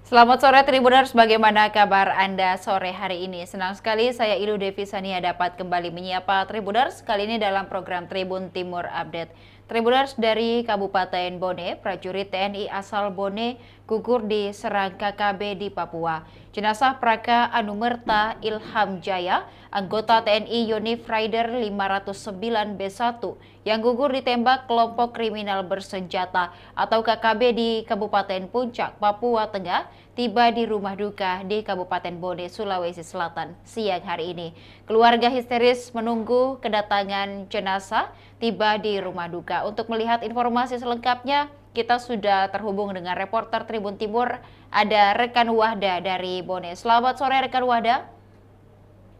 Selamat sore Tribuners, bagaimana kabar Anda sore hari ini? Senang sekali saya Ilu Devi Sania dapat kembali menyapa Tribuners, kali ini dalam program Tribun Timur Update. Tribuners, dari Kabupaten Bone, prajurit TNI asal Bone gugur di serang KKB di Papua. Jenazah Praka Anumerta Ilham Jaya, anggota TNI Yonif Rider 509B1 yang gugur ditembak kelompok kriminal bersenjata atau KKB di Kabupaten Puncak, Papua Tengah, tiba di rumah duka di Kabupaten Bone, Sulawesi Selatan siang hari ini. Keluarga histeris menunggu kedatangan jenazah tiba di rumah duka. Untuk melihat informasi selengkapnya, kita sudah terhubung dengan reporter Tribun Timur, ada rekan Wahda dari Bone. Selamat sore rekan Wahda.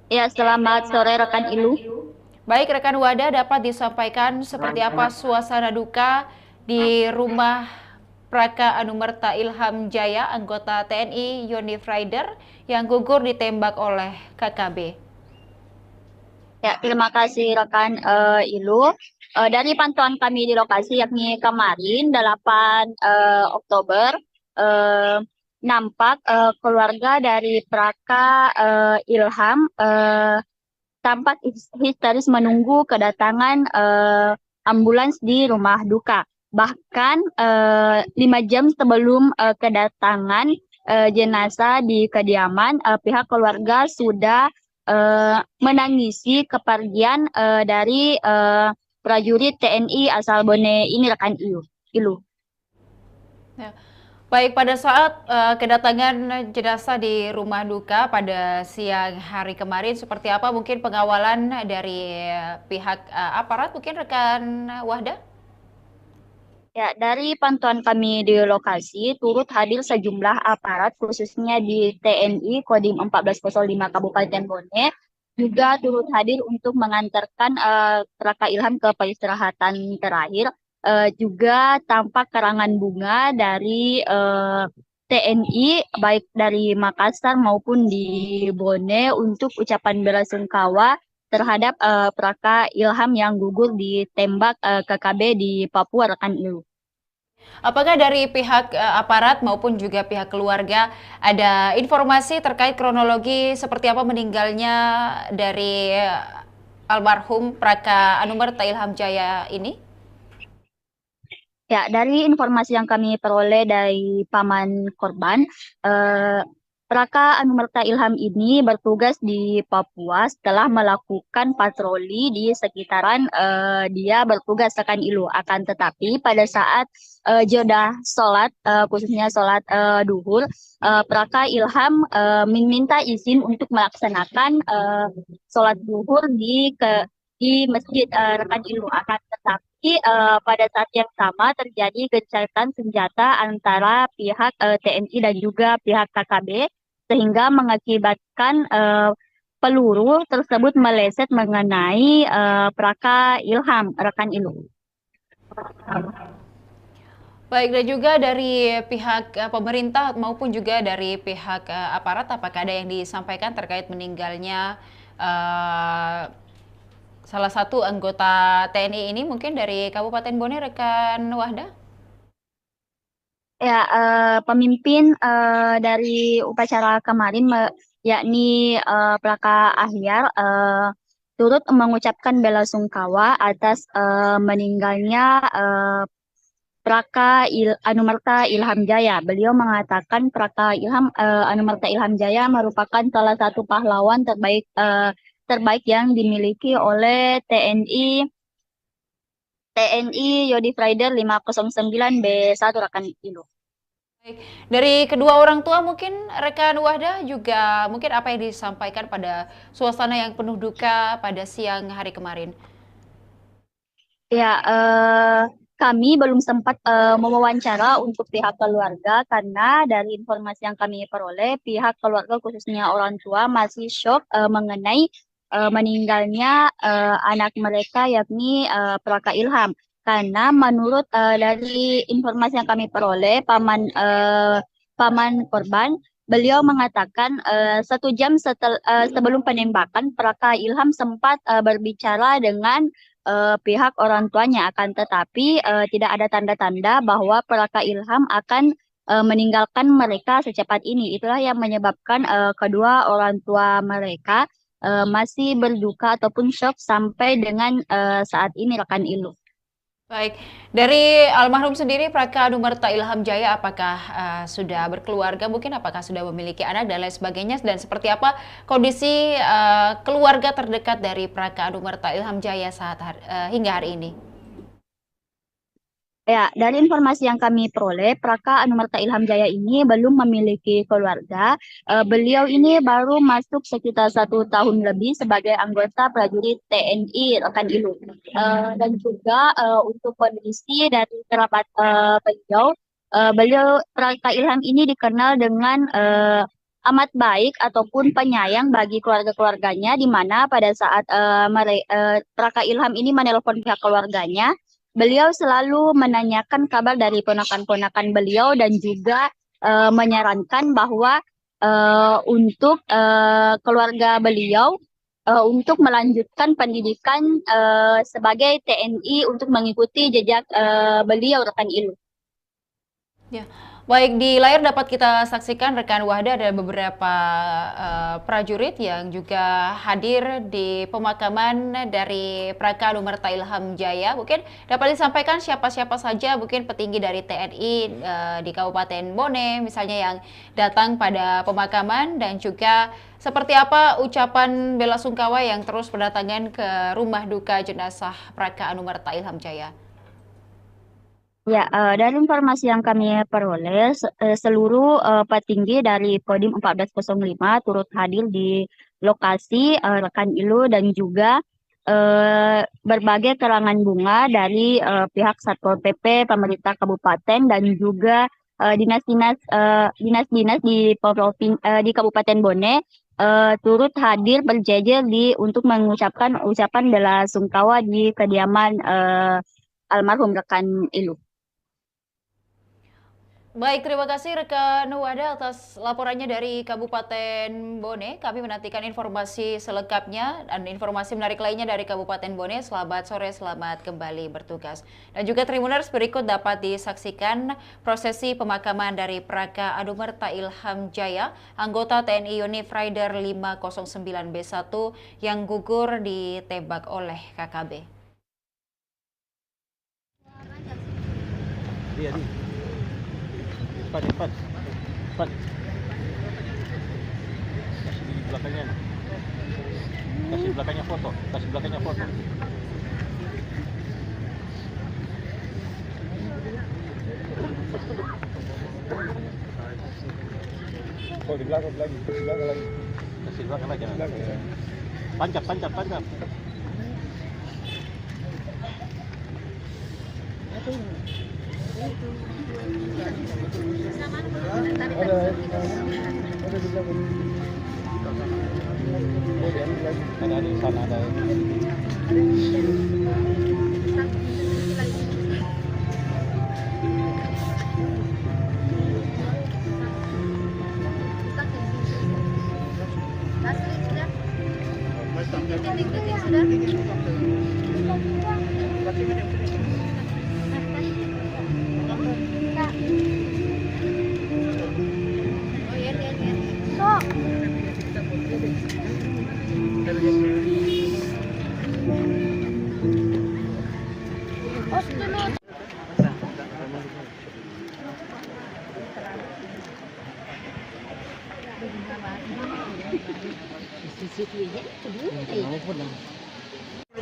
Ya, selamat sore rekan Ilu. Baik rekan Wahda, dapat disampaikan seperti apa suasana duka di rumah Praka Anumerta Ilham Jaya, anggota TNI Yonif Rider yang gugur ditembak oleh KKB. Ya, terima kasih rekan Ilu. Dari pantauan kami di lokasi yakni kemarin 8 Oktober eh, nampak keluarga dari Praka Ilham tampak histeris menunggu kedatangan ambulans di rumah duka. Bahkan 5 jam sebelum kedatangan jenazah di kediaman, pihak keluarga sudah menangisi kepergian dari prajurit TNI asal Bone ini rekan Ilu. Ilu. Ya. Baik, pada saat kedatangan jenazah di rumah duka pada siang hari kemarin, seperti apa mungkin pengawalan dari pihak aparat, mungkin rekan Wahda? Ya, dari pantauan kami di lokasi, turut hadir sejumlah aparat, khususnya di TNI Kodim 1405 Kabupaten Bone, juga turut hadir untuk mengantarkan Raka Ilham ke peristirahatan terakhir. Juga tampak karangan bunga dari TNI, baik dari Makassar maupun di Bone, untuk ucapan belasungkawa terhadap Praka Ilham yang gugur ditembak KKB di Papua rekan Ilu. Apakah dari pihak aparat maupun juga pihak keluarga ada informasi terkait kronologi seperti apa meninggalnya dari almarhum Praka Anumerta Ilham Jaya ini? Ya, dari informasi yang kami peroleh dari paman korban, eh, Raka Anumerta Ilham ini bertugas di Papua setelah melakukan patroli di sekitaran dia bertugas rekan Ilu. Akan tetapi pada saat jodah sholat, khususnya sholat duhur, Raka Ilham meminta izin untuk melaksanakan sholat duhur di masjid rekan Ilu. Akan tetapi pada saat yang sama terjadi gencatan senjata antara pihak TNI dan juga pihak KKB sehingga mengakibatkan peluru tersebut meleset mengenai Praka Ilham rekan Ilu. Baik, dan juga dari pihak pemerintah maupun juga dari pihak aparat, apakah ada yang disampaikan terkait meninggalnya eh, salah satu anggota TNI ini mungkin dari Kabupaten Bone, rekan Wahda? Ya, pemimpin dari upacara kemarin, yakni Praka Ahyar, turut mengucapkan belasungkawa atas meninggalnya Anumerta Ilham Jaya. Beliau mengatakan Praka Anumerta Ilham Jaya merupakan salah satu pahlawan terbaik yang dimiliki oleh TNI Yodi Rider 509B1 rekan Ilu. Baik. Dari kedua orang tua mungkin rekan Wahda juga mungkin apa yang disampaikan pada suasana yang penuh duka pada siang hari kemarin? Ya, kami belum sempat mewawancara untuk pihak keluarga karena dari informasi yang kami peroleh, pihak keluarga khususnya orang tua masih shock mengenai meninggalnya anak mereka yakni Praka Ilham. Karena menurut dari informasi yang kami peroleh, paman korban, beliau mengatakan 1 jam sebelum penembakan, Praka Ilham sempat berbicara dengan pihak orang tuanya, akan tetapi tidak ada tanda-tanda bahwa Praka Ilham akan meninggalkan mereka secepat ini. Itulah yang menyebabkan kedua orang tua mereka masih berduka ataupun shock sampai dengan saat ini rekan Ilu. Baik, dari almarhum sendiri Praka Anumerta Ilham Jaya apakah sudah berkeluarga mungkin, apakah sudah memiliki anak dan lain sebagainya, dan seperti apa kondisi keluarga terdekat dari Praka Anumerta Ilham Jaya hingga hari ini? Ya, dari informasi yang kami peroleh, Praka Anumerta Ilham Jaya ini belum memiliki keluarga. Beliau ini baru masuk sekitar 1 tahun lebih sebagai anggota prajurit TNI rekan Ilu. Dan juga untuk kondisi dari kerabat beliau Praka Ilham ini dikenal dengan amat baik ataupun penyayang bagi keluarga-keluarganya, di mana pada saat Praka Ilham ini menelpon pihak keluarganya, beliau selalu menanyakan kabar dari ponakan-ponakan beliau dan juga menyarankan bahwa untuk keluarga beliau untuk melanjutkan pendidikan sebagai TNI untuk mengikuti jejak beliau rekan Ilu. Ya, baik, di layar dapat kita saksikan rekan Wahda ada beberapa prajurit yang juga hadir di pemakaman dari Praka Anumerta Ilham Jaya. Mungkin dapat disampaikan siapa-siapa saja mungkin petinggi dari TNI di Kabupaten Bone misalnya yang datang pada pemakaman, dan juga seperti apa ucapan bela sungkawa yang terus berdatangan ke rumah duka jenazah Praka Anumerta Ilham Jaya. Ya, dari informasi yang kami peroleh, seluruh petinggi dari Kodim 1405 turut hadir di lokasi rekan Ilu, dan juga berbagai karangan bunga dari pihak Satpol PP, pemerintah kabupaten, dan juga dinas-dinas di Kabupaten Bone turut hadir berjejer untuk mengucapkan ucapan bela sungkawa di kediaman almarhum rekan Ilu. Baik, terima kasih rekan Wada atas laporannya dari Kabupaten Bone. Kami menantikan informasi selengkapnya dan informasi menarik lainnya dari Kabupaten Bone. Selamat sore, selamat kembali bertugas. Dan juga Tribuners, berikut dapat disaksikan prosesi pemakaman dari Praka Anumerta Ilham Jaya, anggota TNI Unif Rider 509B1 yang gugur ditembak oleh KKB. Iya, cepat. Kasih di belakangnya. Kasih belakangnya foto. Oh, di belakang lagi. Kasih belakang lagi. Tancap. Ada di sana ada.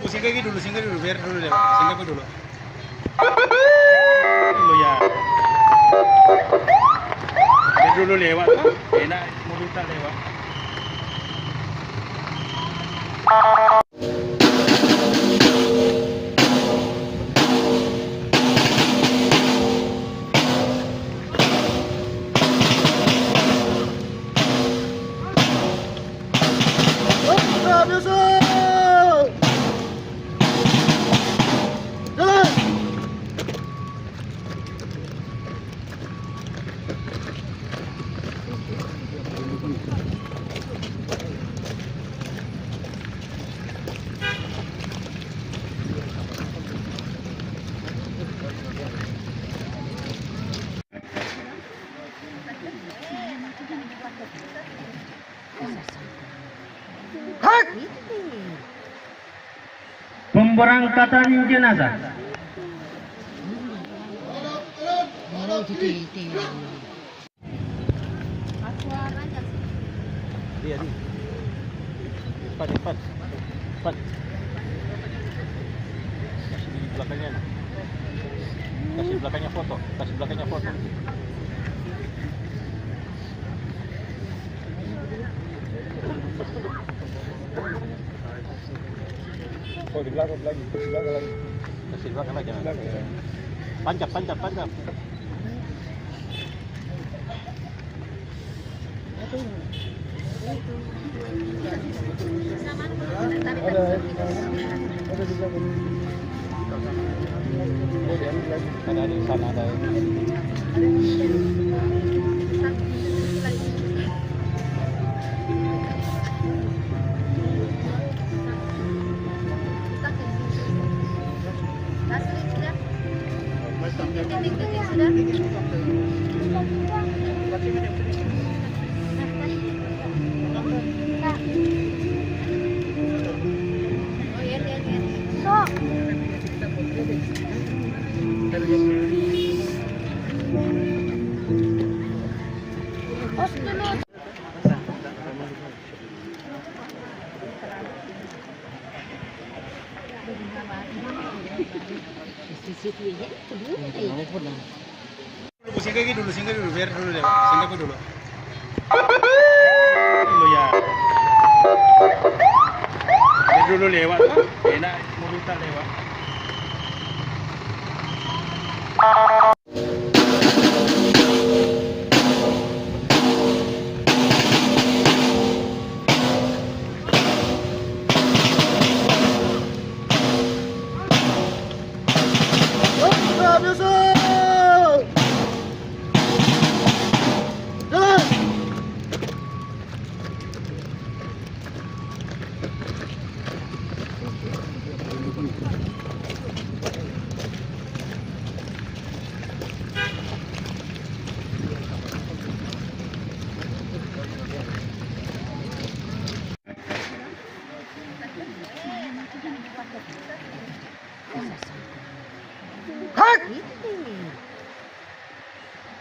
Singgah dulu, biar dulu deh. Singgah dulu. Dulu ya. Biar dulu lewat, enak mobil tak lewat. Pemberangkatan jenazah. Dia ni. Cepat, cepat. Cepat. Kasih di belakangnya. Kasih belakangnya foto. Kasih belakangnya foto. Oh, di belakang lagi, di belakang lagi. Kasih belakang lagi. Di belakang ya. Pancap, pancap, pancap. Ada di belakang. Oh, di lagi. Ada di sana ada. Singgah dulu, biar dulu deh, singgah dulu. Dulu ya. Biar dulu lewat, enak mobil tak lewat.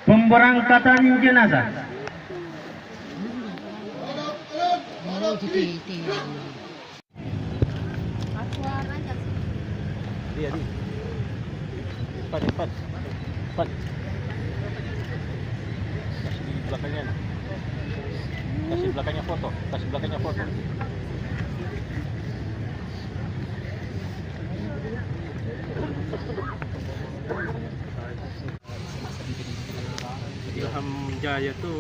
Pemberangkatan jenazah. Dia ni. Cepat, cepat. Cepat. Kasih di belakangnya. Kasih belakangnya foto. Kasih belakangnya foto. Ilham Jaya itu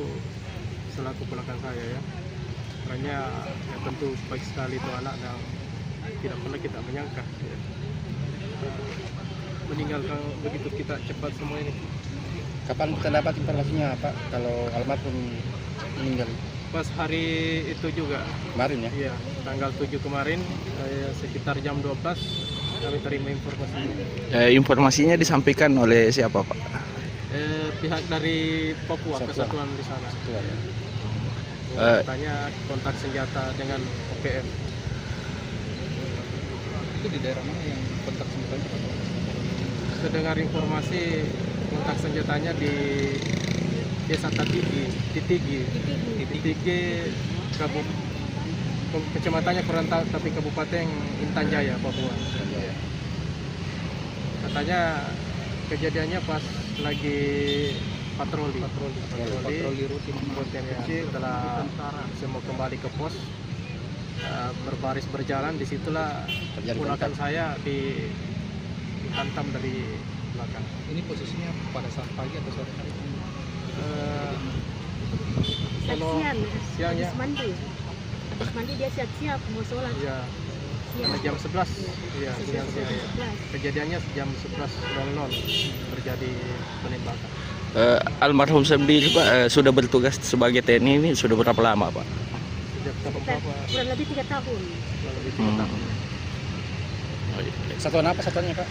selaku ponakan saya ya. Makanya ya tentu baik sekali itu anak dan tidak pernah kita menyangka ya. Meninggalkan begitu kita cepat semua ini. Kapan kita dapat informasinya Pak kalau almarhum meninggal? Pas hari itu juga Kemarin ya? iya, tanggal 7 kemarin sekitar jam 12 kami terima informasi. Informasinya disampaikan oleh siapa Pak? Pihak dari Papua Kesatuan di sana. Katanya kontak senjata dengan OPM. Itu di daerah mana yang kontak senjatanya? Sedengar informasi kontak senjatanya di Desa Tatigi, Titigi, kecamatannya Kurantau tapi Kabupaten Intan Jaya, Papua. Katanya kejadiannya pas lagi patroli rutin kecil setelah semua kembali ke pos berbaris berjalan, disitulah ponakan saya dihantam dari belakang. Ini posisinya pada saat pagi atau sore hari? Kalau siang ya, Habis mandi dia siap-siap mau sholat. ya karena jam 11 ya, siang ya. Kejadiannya jam 11.00 terjadi penembakan. Almarhum sendiri Pak sudah bertugas sebagai TNI ini sudah berapa lama Pak? Sejak tahun berapa? Kurang lebih 3 tahun. Kurang lebih 3 tahun. Satuan apa satuannya Pak?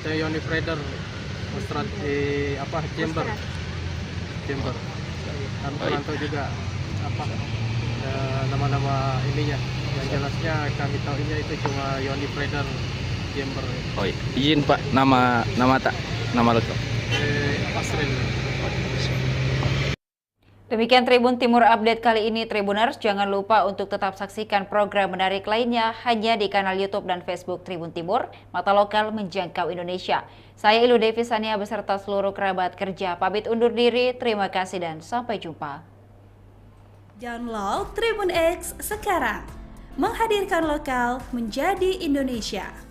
Kita Unit Raider Jember. Kami pantau juga apa nama-nama ininya. Yang jelasnya kami tahunya itu cuma Yoni Trader Jember. Oh, izin Pak, nama lengkap. Pasril. Demikian Tribun Timur Update kali ini, Tribuners. Jangan lupa untuk tetap saksikan program menarik lainnya hanya di kanal YouTube dan Facebook Tribun Timur, mata lokal menjangkau Indonesia. Saya Ilu Devi Sania beserta seluruh kerabat kerja pamit undur diri. Terima kasih dan sampai jumpa. Download Tribun X sekarang, menghadirkan lokal menjadi Indonesia.